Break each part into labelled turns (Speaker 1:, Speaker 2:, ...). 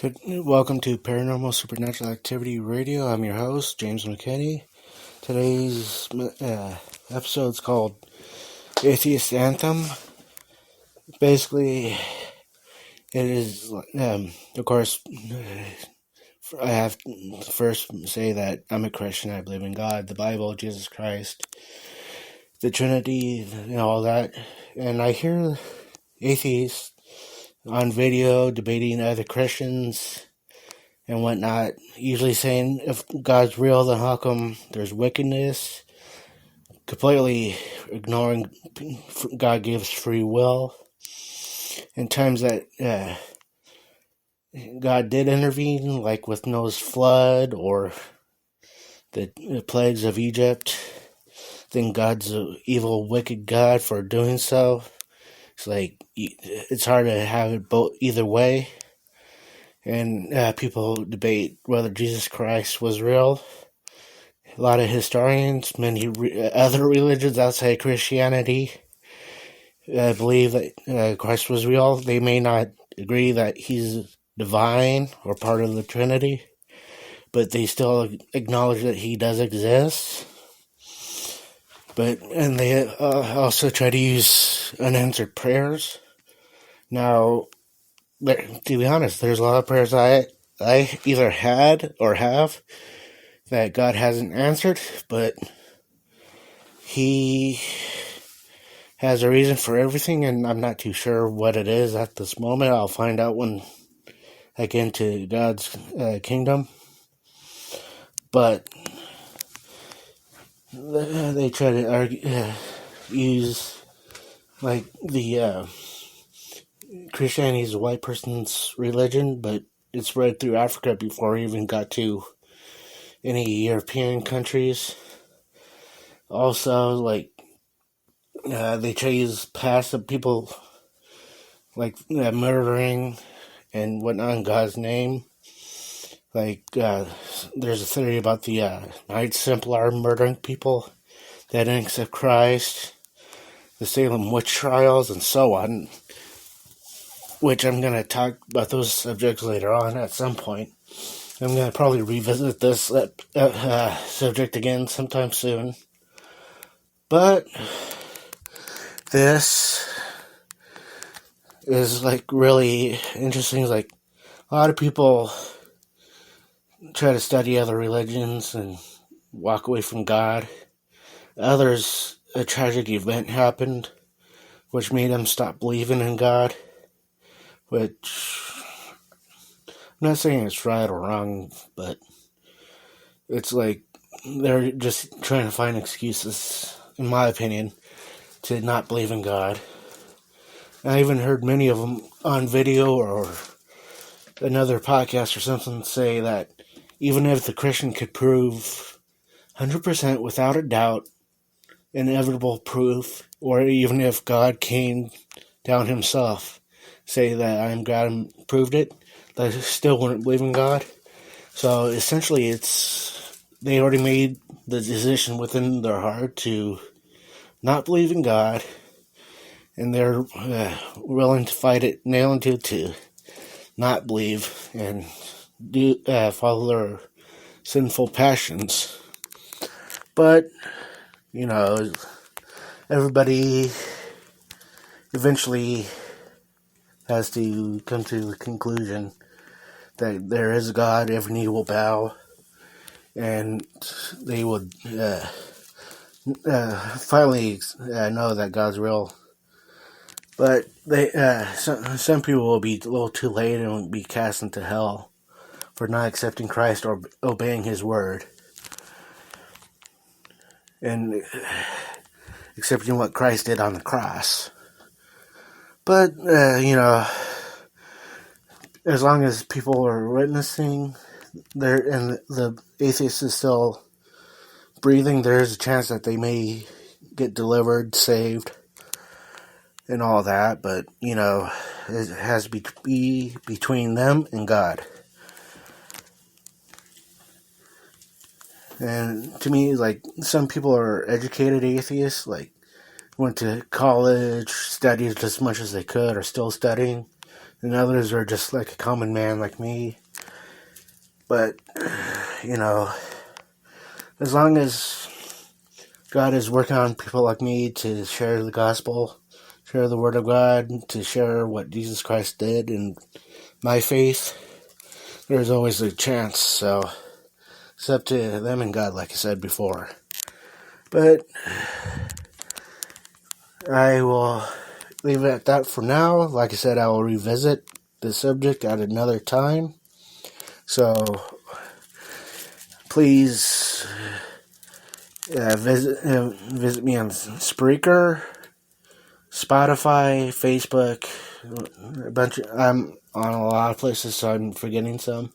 Speaker 1: Welcome to Paranormal Supernatural Activity Radio. I'm your host, James McKinney. Today's episode is called Atheist Anthem. Basically, it is, of course, I have to first say that I'm a Christian. I believe in God, the Bible, Jesus Christ, the Trinity, and all that. And I hear atheists on video debating other Christians and whatnot, usually saying if God's real, then how come there's wickedness? Completely ignoring God gives free will. In times that God did intervene, like with Noah's flood or the plagues of Egypt, then God's an evil, wicked God for doing so. It's like, it's hard to have it both either way. And people debate whether Jesus Christ was real. A lot of historians, many other religions outside Christianity, believe that Christ was real. They may not agree that he's divine or part of the Trinity, but they still acknowledge that he does exist. And they also try to use unanswered prayers. Now, to be honest, there's a lot of prayers I either had or have that God hasn't answered, but he has a reason for everything, and I'm not too sure what it is at this moment. I'll find out when I get into God's kingdom. But they try to argue, use like the Christianity is a white person's religion, but it spread through Africa before it even got to any European countries. Also, like, they try to use passive people, like murdering and whatnot in God's name. Like, there's a theory about the Knights Templar murdering people that didn't accept Christ, the Salem witch trials, and so on, which I'm going to talk about those subjects later on at some point. I'm going to probably revisit this subject again sometime soon. But this is like really interesting. Like, a lot of people try to study other religions and walk away from God. Others, a tragic event happened which made them stop believing in God, which I'm not saying it's right or wrong, but it's like they're just trying to find excuses, in my opinion, to not believe in God. I even heard many of them on video or another podcast or something say that even if the Christian could prove 100% without a doubt, inevitable proof, or even if God came down himself, say that I am God and proved it, they still wouldn't believe in God. So essentially they already made the decision within their heart to not believe in God, and they're willing to fight it nail and tooth to not believe and follow their sinful passions. But, everybody eventually has to come to the conclusion that there is a God, every knee will bow, and they would finally know that God's real. But some people will be a little too late and will be cast into hell for not accepting Christ or obeying his word and accepting what Christ did on the cross. But, as long as people are witnessing and the atheist is still breathing, there is a chance that they may get delivered, saved, and all that. But, it has to be between them and God. And to me, like, some people are educated atheists, like, went to college, studied as much as they could, are still studying and others are just like a common man like me. But, as long as God is working on people like me to share the gospel, share the word of God, to share what Jesus Christ did and my faith, there's always a chance. So it's up to them and God, like I said before. But I will leave it at that for now. Like I said, I will revisit the subject at another time. So please visit me on Spreaker, Spotify, Facebook, I'm on a lot of places, so I'm forgetting some.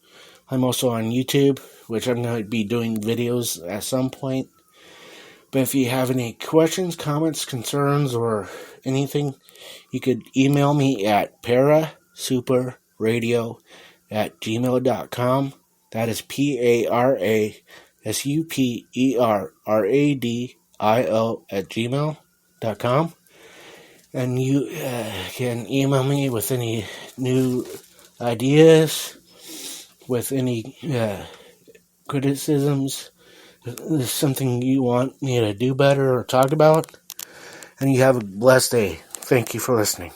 Speaker 1: I'm also on YouTube, which I'm going to be doing videos at some point. But if you have any questions, comments, concerns, or anything, you could email me at parasuperradio@gmail.com. That is PARASUPERRADIO@gmail.com. And you can email me with any new ideas, with any criticisms, if there's something you want me to do better or talk about. And you have a blessed day. Thank you for listening.